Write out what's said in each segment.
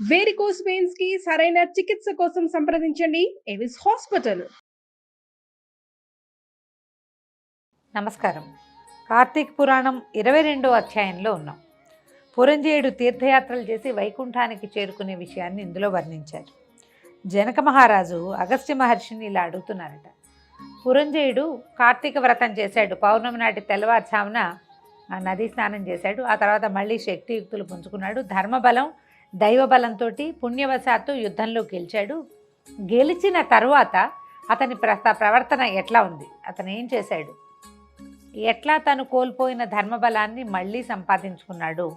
Varicose veins కి సరైన చికిత్స కోసం సంప్రదించండి ఎవిస్ హాస్పిటల్. నమస్కారం. కార్తీక పురాణం 22వ అధ్యాయంలో ఉన్నాం. పురంజేయుడు తీర్థయాత్రలు చేసి వైకుంఠానికి చేరుకునే విషయాన్ని ఇందులో వర్ణించారు. జనక మహారాజు అగస్త్య మహర్షిని ఇలా అడుగుతున్నారట. పురంజేయుడు కార్తీక వ్రతం చేశాడు. పౌర్ణమి నాటి తెల్లవారుజామున నదీ స్నానం చేశాడు. ఆ తర్వాత మళ్ళీ శక్తియుక్తులు పుంజుకున్నాడు. ధర్మబలం దైవబలంతో పుణ్యవశాత్తు యుద్ధంలో గెలిచాడు. గెలిచిన తరువాత అతని ప్రవర్తన ఎట్లా ఉంది, అతను ఏం చేశాడు, ఎట్లా తను కోల్పోయిన ధర్మబలాన్ని మళ్ళీ సంపాదించుకున్నాడు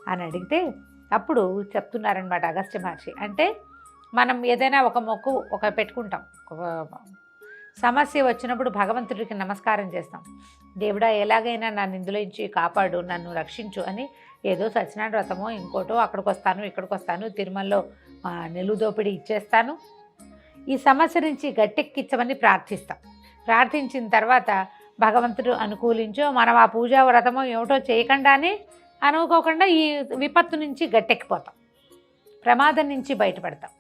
అని అడిగితే అప్పుడు చెప్తున్నారనమాట అగస్త్య మహర్షి. అంటే మనం ఏదైనా ఒక మొక్కు పెట్టుకుంటాం, ఒక సమస్య వచ్చినప్పుడు భగవంతుడికి నమస్కారం చేస్తాం. దేవుడా ఎలాగైనా నన్ను ఇందులో నుంచి కాపాడు, నన్ను రక్షించు అని. ఏదో సత్యనారాయణ వ్రతమో ఇంకోటో అక్కడికి వస్తాను ఇక్కడికి వస్తాను, తిరుమలలో నిలువు దోపిడీ ఇచ్చేస్తాను, ఈ సమస్య నుంచి గట్టెక్కించమని ప్రార్థిస్తాం. ప్రార్థించిన తర్వాత భగవంతుడు అనుకూలించో మనం ఆ పూజా వ్రతమో ఏమిటో చేయకుండానే అనుకోకుండా ఈ విపత్తు నుంచి గట్టెక్కిపోతాం, ప్రమాదం నుంచి బయటపడతాం.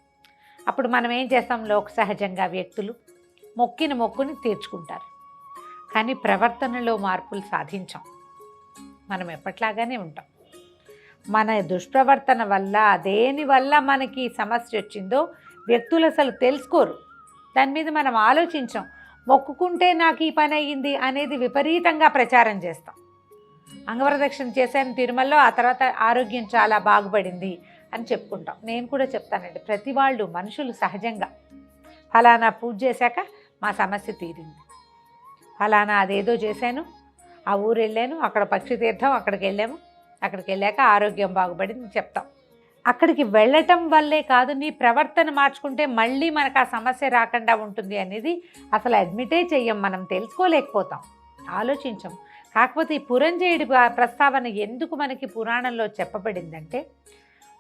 అప్పుడు మనం ఏం చేస్తాం, లోక సహజంగా వ్యక్తులు మొక్కిన మొక్కుని తీర్చుకుంటారు. కానీ ప్రవర్తనలో మార్పులు సాధించాం. మనం ఎప్పట్లాగానే ఉంటాం. మన దుష్ప్రవర్తన వల్ల, దేనివల్ల మనకి సమస్య వచ్చిందో వ్యక్తులు అసలు తెలుసుకోరు. దాని మీద మనం ఆలోచించాం. మొక్కుకుంటే నాకు ఈ పని అయ్యింది అనేది విపరీతంగా ప్రచారం చేస్తాం. అంగప్రదక్షిణ చేశాను తిరుమలలో, ఆ తర్వాత ఆరోగ్యం చాలా బాగుపడింది అని చెప్పుకుంటాం. నేను కూడా చెప్తానండి, ప్రతి వాళ్ళు మనుషులు సహజంగా ఫలానా పూజ చేశాక మా సమస్య తీరింది, ఫలానా అదేదో చేశాను, ఆ ఊరు వెళ్ళాను, అక్కడ పక్షి తీర్థం అక్కడికి వెళ్ళాము, అక్కడికి వెళ్ళాక ఆరోగ్యం బాగుపడింది చెప్తాం. అక్కడికి వెళ్ళటం వల్లే కాదు, నీ ప్రవర్తన మార్చుకుంటే మళ్ళీ మనకు ఆ సమస్య రాకుండా ఉంటుంది అనేది అసలు అడ్మిటే చెయ్యం, మనం తెలుసుకోలేకపోతాం, ఆలోచించం. కాకపోతే ఈ పురంజేయుడి ప్రస్తావన ఎందుకు మనకి పురాణంలో చెప్పబడిందంటే,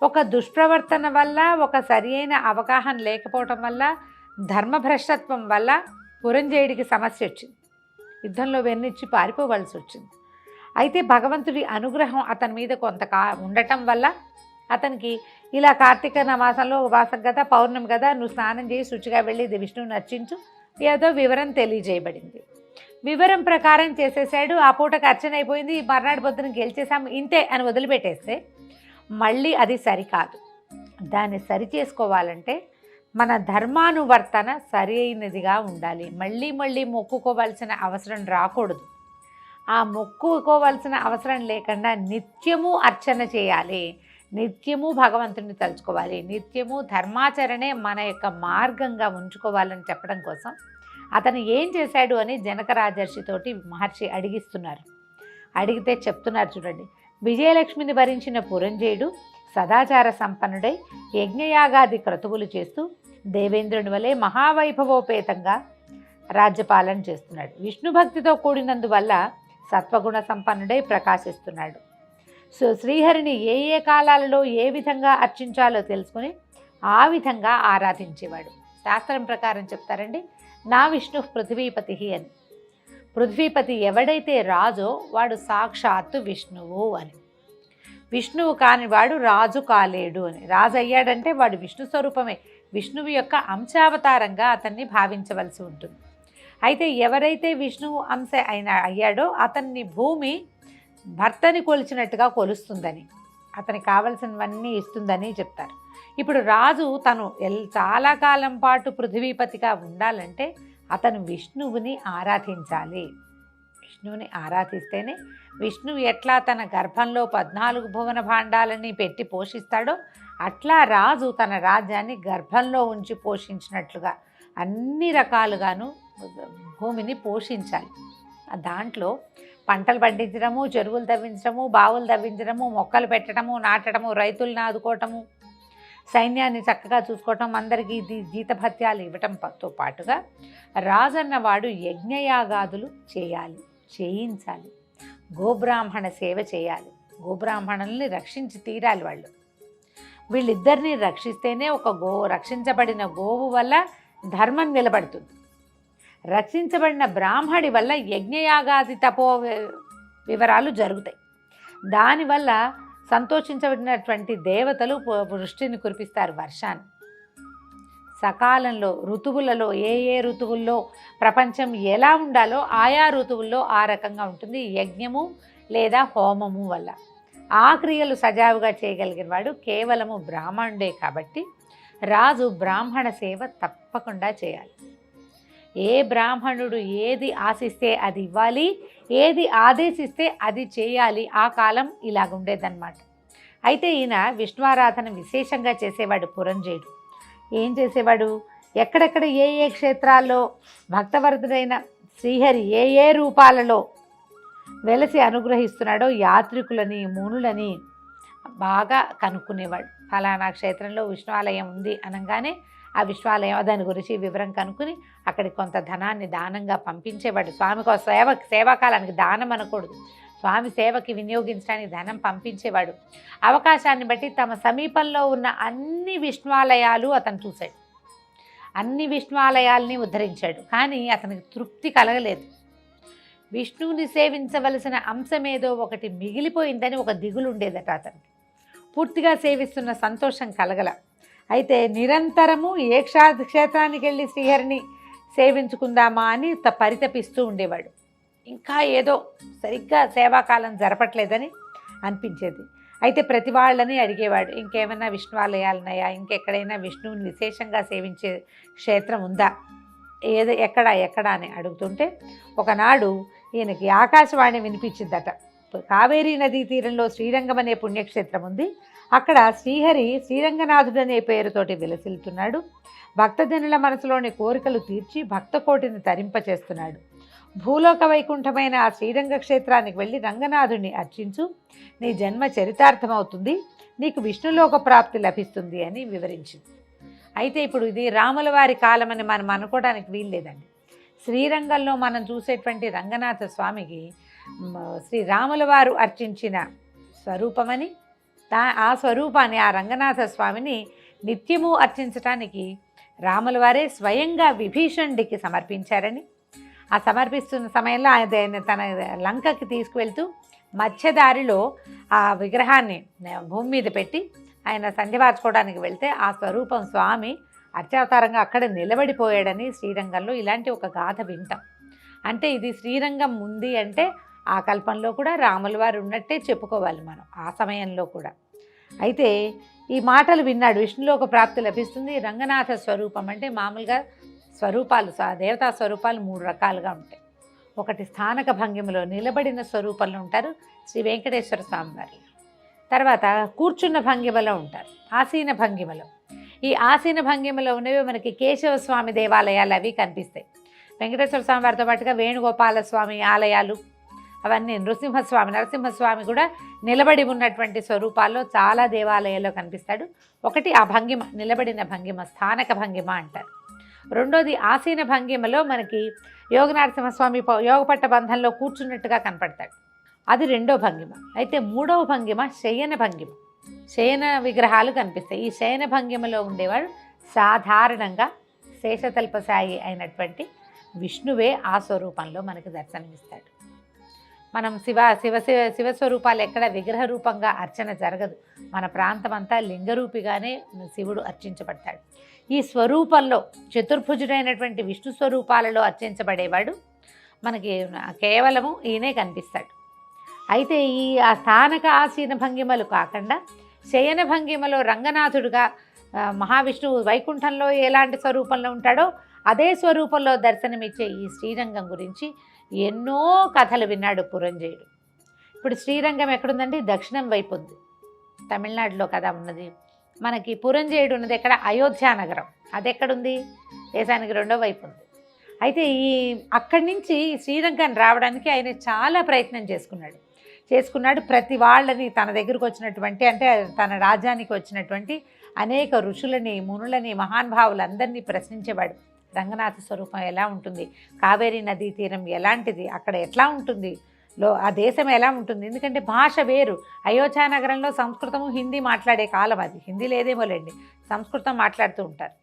ఒక దుష్ప్రవర్తన వల్ల, ఒక సరి అయిన అవగాహన లేకపోవటం వల్ల, ధర్మభ్రష్టత్వం వల్ల పురంజేయుడికి సమస్య వచ్చింది. యుద్ధంలో వెన్నిచ్చి పారిపోవలసి వచ్చింది. అయితే భగవంతుడి అనుగ్రహం అతని మీద ఉండటం వల్ల అతనికి ఇలా కార్తీక మాసంలో వాసం కదా, పౌర్ణమి కదా, నువ్వు స్నానం చేసి శుచిగా వెళ్ళి విష్ణువుని అర్చించు, ఏదో వివరం తెలియజేయబడింది. వివరం ప్రకారం చేసేసాడు. ఆ పూటకు అర్చన అయిపోయింది, మర్నాడు పొద్దున గెలిచేసాము, ఇంతే అని వదిలిపెట్టేస్తే మళ్ళీ అది సరికాదు. దాన్ని సరి చేసుకోవాలంటే మన ధర్మానువర్తన సరి అయినదిగా ఉండాలి. మళ్ళీ మళ్ళీ మొక్కుకోవాల్సిన అవసరం రాకూడదు. ఆ మొక్కుకోవాల్సిన అవసరం లేకుండా నిత్యము అర్చన చేయాలి, నిత్యము భగవంతుని తలుచుకోవాలి, నిత్యము ధర్మాచరణే మన యొక్క మార్గంగా ఉంచుకోవాలని చెప్పడం కోసం అతను ఏం చేశాడు అని జనక రాజర్షితోటి మహర్షి అడిగిస్తున్నారు. అడిగితే చెప్తున్నారు చూడండి. విజయలక్ష్మిని భరించిన పురంజేయుడు సదాచార సంపన్నుడై యజ్ఞయాగాది క్రతువులు చేస్తూ దేవేంద్రుని వలె మహావైభవోపేతంగా రాజ్యపాలన చేస్తున్నాడు. విష్ణు భక్తితో కూడినందువల్ల సత్వగుణ సంపన్నుడై ప్రకాశిస్తున్నాడు. సో శ్రీహరిని ఏ ఏ కాలాలలో ఏ విధంగా అర్చించాలో తెలుసుకుని ఆ విధంగా ఆరాధించేవాడు. శాస్త్రం ప్రకారం చెప్తారండి, నా విష్ణు పృథ్వీపతి అని. పృథ్వీపతి ఎవడైతే రాజో వాడు సాక్షాత్తు విష్ణువు అని. విష్ణువు కాని వాడు రాజు కాలేడు అని. రాజు అయ్యాడంటే వాడు విష్ణు స్వరూపమే, విష్ణువు యొక్క అంశావతారంగా అతన్ని భావించవలసి ఉంటుంది. అయితే ఎవరైతే విష్ణువు అంశ అయ్యాడో అతన్ని భూమి భర్తని కొలిచినట్టుగా కొలుస్తుందని, అతనికి కావలసినవన్నీ ఇస్తుందని చెప్తారు. ఇప్పుడు రాజు తను చాలా కాలం పాటు పృథ్వీపతిగా ఉండాలంటే అతను విష్ణువుని ఆరాధించాలి. విష్ణువుని ఆరాధిస్తేనే విష్ణువు ఎట్లా తన గర్భంలో 14 భువన భాండాలని పెట్టి పోషిస్తాడో అట్లా రాజు తన రాజ్యాన్ని గర్భంలో ఉంచి పోషించినట్లుగా అన్ని రకాలుగాను భూమిని పోషించాలి. దాంట్లో పంటలు పండించడము, చెరువులు తవ్వించడము, బావులు తవ్వించడము, మొక్కలు పెట్టడము, నాటడము, రైతులను ఆదుకోవటము, సైన్యాన్ని చక్కగా చూసుకోవటం, అందరికీ జీతభత్యాలు ఇవ్వటంతో పాటుగా రాజన్నవాడు యజ్ఞయాగాదులు చేయించాలి, గోబ్రాహ్మణ సేవ చేయాలి, గోబ్రాహ్మణుల్ని రక్షించి తీరాలి. వీళ్ళిద్దరినీ రక్షిస్తేనే రక్షించబడిన గోవు వల్ల ధర్మం నిలబడుతుంది. రక్షించబడిన బ్రాహ్మడి వల్ల యజ్ఞయాగాది తపో వివరాలు జరుగుతాయి. దానివల్ల సంతోషించబడినటువంటి దేవతలు వృష్టిని కురిపిస్తారు, వర్షాన్ని. సకాలంలో ఋతువులలో ఏ ఋతువుల్లో ప్రపంచం ఎలా ఉండాలో ఆయా ఋతువుల్లో ఆ రకంగా ఉంటుంది యజ్ఞము లేదా హోమము వల్ల. ఆ క్రియలు సజావుగా చేయగలిగిన వాడు కేవలము బ్రాహ్మణుడే కాబట్టి రాజు బ్రాహ్మణ సేవ తప్పకుండా చేయాలి. ఏ బ్రాహ్మణుడు ఏది ఆశిస్తే అది ఇవ్వాలి, ఏది ఆదేశిస్తే అది చేయాలి. ఆ కాలం ఇలాగుండేదన్నమాట. అయితే ఈయన విష్ణువారాధన విశేషంగా చేసేవాడు పురంజయుడు. ఏం చేసేవాడు, ఎక్కడెక్కడ ఏ క్షేత్రాల్లో భక్తవరదుడైన శ్రీహరి ఏ రూపాలలో వెలసి అనుగ్రహిస్తున్నాడో యాత్రికులని మునులని బాగా కనుక్కునేవాడు. ఫలానా క్షేత్రంలో విష్ణు ఆలయం ఉంది అనగానే ఆ విశ్వాలయం దాని గురించి వివరం కనుక్కుని అక్కడికి కొంత ధనాన్ని దానంగా పంపించేవాడు. స్వామికి సేవాకాలానికి దానం అనకూడదు, స్వామి సేవకి వినియోగించడానికి ధనం పంపించేవాడు. అవకాశాన్ని బట్టి తమ సమీపంలో ఉన్న అన్ని విష్ణువాలయాలు అతను చూశాడు, అన్ని విష్ణువాలయాల్ని ఉద్ధరించాడు. కానీ అతనికి తృప్తి కలగలేదు. విష్ణువుని సేవించవలసిన అంశమేదో ఒకటి మిగిలిపోయిందని ఒక దిగులు ఉండేదట అతనికి. పూర్తిగా సేవిస్తున్న సంతోషం కలగల. అయితే నిరంతరము ఏ క్షేత్రానికి వెళ్ళి శ్రీహరిని సేవించుకుందామా అని పరితపిస్తూ ఉండేవాడు. ఇంకా ఏదో సరిగ్గా సేవాకాలం జరపట్లేదని అనిపించేది. అయితే ప్రతి వాళ్ళని అడిగేవాడు, ఇంకేమైనా విష్ణువాలయాలున్నాయా, ఇంకెక్కడైనా విష్ణువుని విశేషంగా సేవించే క్షేత్రం ఉందా, ఎక్కడ అని అడుగుతుంటే ఒకనాడు ఈయనకి ఆకాశవాణి వినిపించిందట. కావేరీ నదీ తీరంలో శ్రీరంగం అనే పుణ్యక్షేత్రం ఉంది. అక్కడ శ్రీహరి శ్రీరంగనాథుడు అనే పేరుతోటి విలసిల్తున్నాడు. భక్తజనుల మనసులోని కోరికలు తీర్చి భక్తకోటిని తరింపచేస్తున్నాడు. భూలోక వైకుంఠమైన ఆ శ్రీరంగ క్షేత్రానికి వెళ్ళి రంగనాథుడిని అర్చించు, నీ జన్మ చరితార్థమవుతుంది, నీకు విష్ణులోక ప్రాప్తి లభిస్తుంది అని వివరించింది. అయితే ఇప్పుడు ఇది రాముల వారి కాలం అని మనం అనుకోవడానికి వీల్లేదండి. శ్రీరంగంలో మనం చూసేటువంటి రంగనాథ స్వామికి శ్రీరాముల వారు అర్చించిన స్వరూపమని, ఆ స్వరూపాన్ని ఆ రంగనాథ స్వామిని నిత్యము అర్చించటానికి రాముల వారే స్వయంగా విభీషణుడికి సమర్పించారని, ఆ సమర్పిస్తున్న సమయంలో ఆయన తన లంకకి తీసుకువెళ్తూ మధ్యదారిలో ఆ విగ్రహాన్ని భూమి మీద పెట్టి ఆయన సంధ్యవార్చుకోవడానికి వెళ్తే ఆ స్వరూపం స్వామి అర్చావతారంగా అక్కడ నిలబడిపోయాడని శ్రీరంగంలో ఇలాంటి ఒక గాథ వింటాం. అంటే ఇది శ్రీరంగం ఉంది అంటే ఆ కల్పంలో కూడా రాముల వారు ఉన్నట్టే చెప్పుకోవాలి మనం ఆ సమయంలో కూడా. అయితే ఈ మాటలు విన్నాడు, విష్ణులోక ప్రాప్తి లభిస్తుంది. రంగనాథ స్వరూపం అంటే మామూలుగా స్వరూపాలు, దేవతా స్వరూపాలు 3 రకాలుగా ఉంటాయి. ఒకటి స్థానక భంగిమలో నిలబడిన స్వరూపంలో ఉంటారు శ్రీ వెంకటేశ్వర స్వామి వారు. తర్వాత కూర్చున్న భంగిమలో ఉంటారు, ఆసీన భంగిమలో. ఈ ఆసీన భంగిమలో ఉన్నవి మనకి కేశవ స్వామి దేవాలయాలు అవి కనిపిస్తాయి. వెంకటేశ్వర స్వామి వారితో పాటుగా వేణుగోపాల స్వామి ఆలయాలు అవన్నీ, నరసింహస్వామి కూడా నిలబడి ఉన్నటువంటి స్వరూపాల్లో చాలా దేవాలయాల్లో కనిపిస్తాడు. ఒకటి ఆ భంగిమ, నిలబడిన భంగిమ, స్థానక భంగిమ అంటారు. రెండోది ఆసీన భంగిమలో మనకి యోగనరసింహస్వామి యోగపట్ట బంధంలో కూర్చున్నట్టుగా కనపడతాడు, అది రెండో భంగిమ. అయితే మూడవ భంగిమ శయన భంగిమ, శయన విగ్రహాలు కనిపిస్తాయి. ఈ శయన భంగిమలో ఉండేవాడు సాధారణంగా శేషతల్పసాయి అయినటువంటి విష్ణువే ఆ స్వరూపంలో మనకి దర్శనమిస్తాడు. మనం శివస్వరూపాలు ఎక్కడ విగ్రహ రూపంగా అర్చన జరగదు. మన ప్రాంతం అంతా లింగరూపిగానే శివుడు అర్చించబడతాడు. ఈ స్వరూపంలో చతుర్భుజుడైనటువంటి విష్ణు స్వరూపాలలో అర్చించబడేవాడు మనకి కేవలము ఈయనే కనిపిస్తాడు. అయితే ఈ ఆ స్థానక ఆసీన భంగిమలు కాకుండా శయన భంగిమలో రంగనాథుడుగా మహావిష్ణువు వైకుంఠంలో ఎలాంటి స్వరూపంలో ఉంటాడో అదే స్వరూపంలో దర్శనమిచ్చే ఈ శ్రీరంగం గురించి ఎన్నో కథలు విన్నాడు పురంజయుడు. ఇప్పుడు శ్రీరంగం ఎక్కడుందండి? దక్షిణం వైపు ఉంది, తమిళనాడులో కదా ఉన్నది. మనకి పురంజయుడు ఉన్నది ఎక్కడ? అయోధ్య నగరం. అది ఎక్కడుంది? దేశానికి రెండో వైపు ఉంది. అయితే అక్కడి నుంచి శ్రీరంగాన్ని రావడానికి ఆయన చాలా ప్రయత్నం చేసుకున్నాడు. ప్రతి వాళ్ళని తన దగ్గరకు వచ్చినటువంటి, అంటే తన రాజ్యానికి వచ్చినటువంటి అనేక ఋషులని, మునులని, మహానుభావులందరినీ ప్రశ్నించేవాడు. రంగనాథ స్వరూపం ఎలా ఉంటుంది, కావేరీ నదీ తీరం ఎలాంటిది, అక్కడ ఎట్లా ఉంటుంది, ఆ దేశం ఎలా ఉంటుంది. ఎందుకంటే భాష వేరు. అయోధ్య నగరంలో సంస్కృతము హిందీ మాట్లాడే కాలం అది, హిందీ లేదేమోలేండి, సంస్కృతం మాట్లాడుతూ ఉంటారు.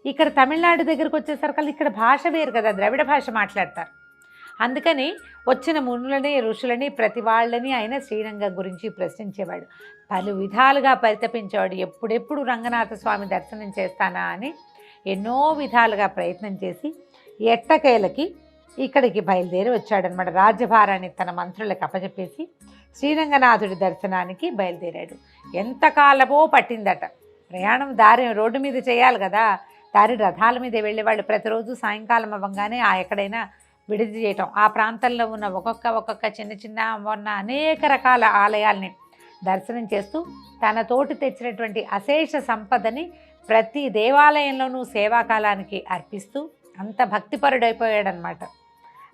ఇక్కడ తమిళనాడు దగ్గరకు వచ్చేసరికి ఇక్కడ భాష వేరు కదా, ద్రవిడ భాష మాట్లాడతారు. అందుకని వచ్చిన మునులని ఋషులని ప్రతి వాళ్ళని ఆయన శ్రీరంగం గురించి ప్రశ్నించేవాడు. పలు విధాలుగా పరితపించేవాడు. ఎప్పుడెప్పుడు రంగనాథ స్వామి దర్శనం చేస్తానా అని ఎన్నో విధాలుగా ప్రయత్నం చేసి ఎట్టకేలకి ఇక్కడికి బయలుదేరి వచ్చాడనమాట. రాజ్యభారాన్ని తన మంత్రులకు అప్పచెప్పేసి శ్రీరంగనాథుడి దర్శనానికి బయలుదేరాడు. ఎంతకాలమో పట్టిందట ప్రయాణం. దారి రోడ్డు మీద చేయాలి కదా, దారి రథాల మీద వెళ్ళేవాళ్ళు. ప్రతిరోజు సాయంకాలం అవ్వగానే ఎక్కడైనా విడిది చేయటం, ఆ ప్రాంతంలో ఉన్న ఒక్కొక్క చిన్న చిన్న ఉన్న అనేక రకాల ఆలయాల్ని దర్శనం చేస్తూ తన తోటి తెచ్చినటువంటి అశేష సంపదని ప్రతి దేవాలయంలోనూ సేవాకాలానికి అర్పిస్తూ అంత భక్తిపరుడైపోయాడనమాట.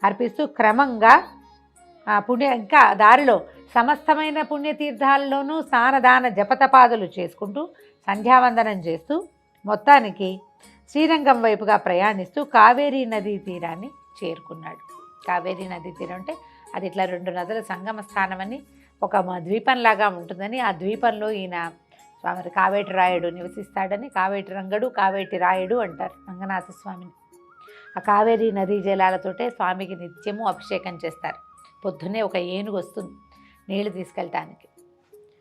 అర్పిస్తూ క్రమంగా ఇంకా దారిలో సమస్తమైన పుణ్యతీర్థాల్లోనూ స్నానదాన జపతపాదులు చేసుకుంటూ సంధ్యావందనం చేస్తూ మొత్తానికి శ్రీరంగం వైపుగా ప్రయాణిస్తూ కావేరీ నదీ తీరాన్ని చేరుకున్నాడు. కావేరీ నదీ తీరం అంటే అది ఇట్లా 2 నదుల సంగమ స్థానం అని, ఒక ద్వీపంలాగా ఉంటుందని, ఆ ద్వీపంలో ఈయన స్వామి కావేటి రాయుడు నివసిస్తాడని, కావేటి రంగడు కావేటి రాయుడు అంటారు రంగనాథ స్వామిని. ఆ కావేరీ నదీ జలాలతోటే స్వామికి నిత్యము అభిషేకం చేస్తారు. పొద్దున్నే ఒక ఏనుగు వస్తుంది నీళ్లు తీసుకెళ్ళటానికి.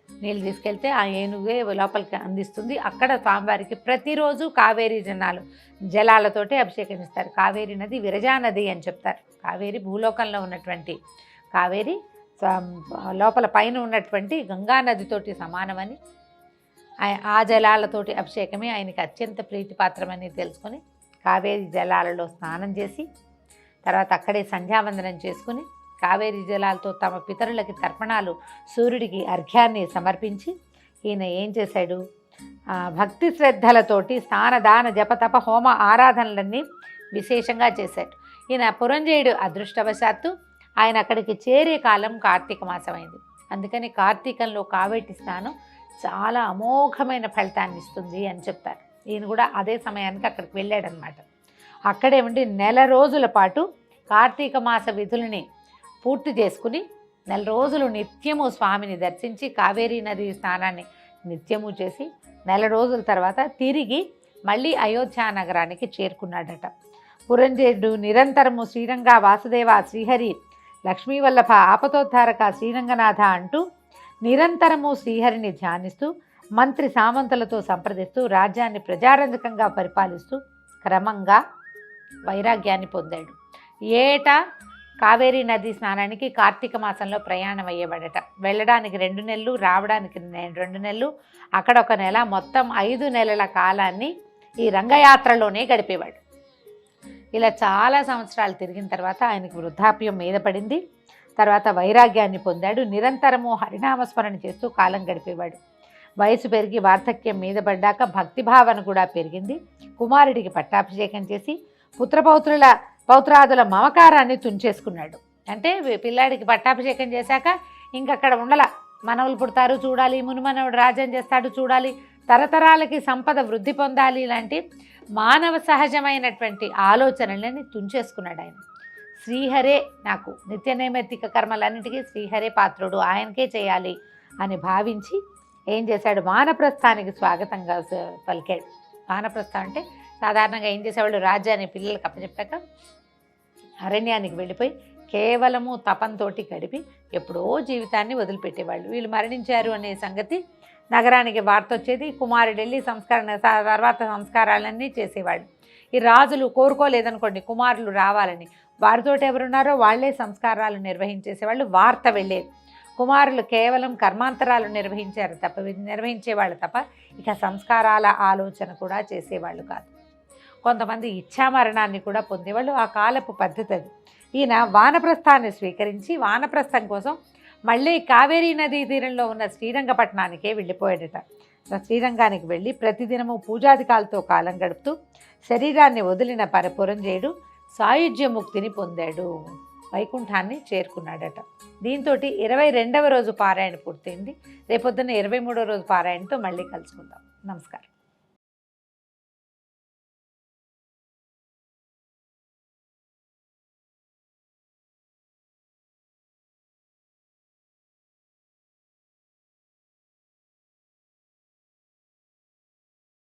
నీళ్ళు తీసుకెళ్తే ఆ ఏనుగే లోపలికి అందిస్తుంది. అక్కడ స్వామివారికి ప్రతిరోజు కావేరీ జలాలతోటే అభిషేకం ఇస్తారు. కావేరీ నది విరజా నది అని చెప్తారు. కావేరి భూలోకంలో ఉన్నటువంటి కావేరి లోపల పైన ఉన్నటువంటి గంగా నదితోటి సమానమని, ఆ జలాలతోటి అభిషేకమే ఆయనకి అత్యంత ప్రీతిపాత్రమని తెలుసుకొని కావేరీ జలాలలో స్నానం చేసి తర్వాత అక్కడే సంధ్యావందనం చేసుకుని కావేరీ జలాలతో తమ పితరులకి తర్పణాలు, సూర్యుడికి అర్ఘ్యాన్ని సమర్పించి ఈయన ఏం చేశాడు, భక్తి శ్రద్ధలతోటి స్నానదాన జపతప హోమ ఆరాధనలన్నీ విశేషంగా చేశాడు. ఈయన పురంజయుడు అదృష్టవశాత్తు ఆయన అక్కడికి చేరే కాలం కార్తీక మాసం అయింది. అందుకని కార్తీకంలో కావేటి స్నానం చాలా అమోఘమైన ఫలితాన్ని ఇస్తుంది అని చెప్తారు. ఈయన కూడా అదే సమయానికి అక్కడికి వెళ్ళాడనమాట. అక్కడే ఉండి 1 నెల రోజుల పాటు కార్తీక మాస విధులని పూర్తి చేసుకుని 1 నెల రోజులు నిత్యము స్వామిని దర్శించి కావేరీ నది స్నానాన్ని నిత్యము చేసి 1 నెల రోజుల తర్వాత తిరిగి మళ్ళీ అయోధ్య నగరానికి చేరుకున్నాడట. పురంజయుడు నిరంతరము శ్రీరంగ వాసుదేవ శ్రీహరి లక్ష్మీవల్లభ ఆపతోద్ధారక శ్రీరంగనాథ అంటూ నిరంతరము శ్రీహరిని ధ్యానిస్తూ మంత్రి సామంతులతో సంప్రదిస్తూ రాజ్యాన్ని ప్రజారంజకంగా పరిపాలిస్తూ క్రమంగా వైరాగ్యాన్ని పొందాడు. ఏటా కావేరీ నది స్నానానికి కార్తీక మాసంలో ప్రయాణం అయ్యేవాడట. వెళ్ళడానికి 2 నెలలు, రావడానికి 2 నెలలు, అక్కడ 1 నెల, మొత్తం 5 నెలల కాలాన్ని ఈ రంగయాత్రలోనే గడిపేవాడు. ఇలా చాలా సంవత్సరాలు తిరిగిన తర్వాత ఆయనకు వృద్ధాప్యం మీద పడింది. తర్వాత వైరాగ్యాన్ని పొందాడు. నిరంతరము హరినామస్మరణ చేస్తూ కాలం గడిపేవాడు. వయసు పెరిగి వార్ధక్యం మీద పడ్డాక భక్తిభావన కూడా పెరిగింది. కుమారుడికి పట్టాభిషేకం చేసి పౌత్రాదుల మమకారాన్ని తుంచేసుకున్నాడు. అంటే పిల్లాడికి పట్టాభిషేకం చేశాక ఇంకక్కడ ఉండల, మనవలు పుడతారు చూడాలి, మునిమనవుడు రాజ్యం చేస్తాడు చూడాలి, తరతరాలకి సంపద వృద్ధి పొందాలి, ఇలాంటి మానవ సహజమైనటువంటి ఆలోచనలని తుంచేసుకున్నాడు ఆయన. శ్రీహరే నాకు నిత్య నైమిత్తిక కర్మలన్నిటికీ శ్రీహరే పాత్రుడు, ఆయనకే చేయాలి అని భావించి ఏం చేశాడు, వానప్రస్థానికి స్వాగతంగా పలికాడు. వానప్రస్థం అంటే సాధారణంగా ఏం చేసేవాళ్ళు, రాజ్యాన్ని పిల్లలకు అప్పచెప్పాక అరణ్యానికి వెళ్ళిపోయి కేవలము తపంతో గడిపి ఎప్పుడో జీవితాన్ని వదిలిపెట్టేవాళ్ళు. వీళ్ళు మరణించారు అనే సంగతి నగరానికి వార్త వచ్చేది. కుమారుడు వెళ్ళి తర్వాత సంస్కారాలన్నీ చేసేవాళ్ళు. ఈ రాజులు కోరుకోలేదనుకోండి కుమారులు రావాలని, వారితో ఎవరున్నారో వాళ్లే సంస్కారాలు నిర్వహించేసేవాళ్ళు. వార్త వెళ్ళేది. కుమారులు కేవలం కర్మాంతరాలు నిర్వహించేవాళ్ళు తప్ప ఇక సంస్కారాల ఆలోచన కూడా చేసేవాళ్ళు కాదు. కొంతమంది ఇచ్ఛామరణాన్ని కూడా పొందేవాళ్ళు. ఆ కాలపు పద్ధతి అది. ఈయన వానప్రస్థాన్ని స్వీకరించి వానప్రస్థం కోసం మళ్ళీ కావేరీ నదీ తీరంలో ఉన్న శ్రీరంగపట్నానికే వెళ్ళిపోయాడట. శ్రీరంగానికి వెళ్ళి ప్రతిదినము పూజాధికాలతో కాలం గడుపుతూ శరీరాన్ని వదిలిన పురంజయుడు సాయుధ్యముక్తిని పొందాడు, వైకుంఠాన్ని చేరుకున్నాడట. దీంతో 22వ రోజు పారాయణ పూర్తయింది. రేపొద్దున 23వ రోజు పారాయణతో మళ్ళీ కలుసుకుందాం. నమస్కారం.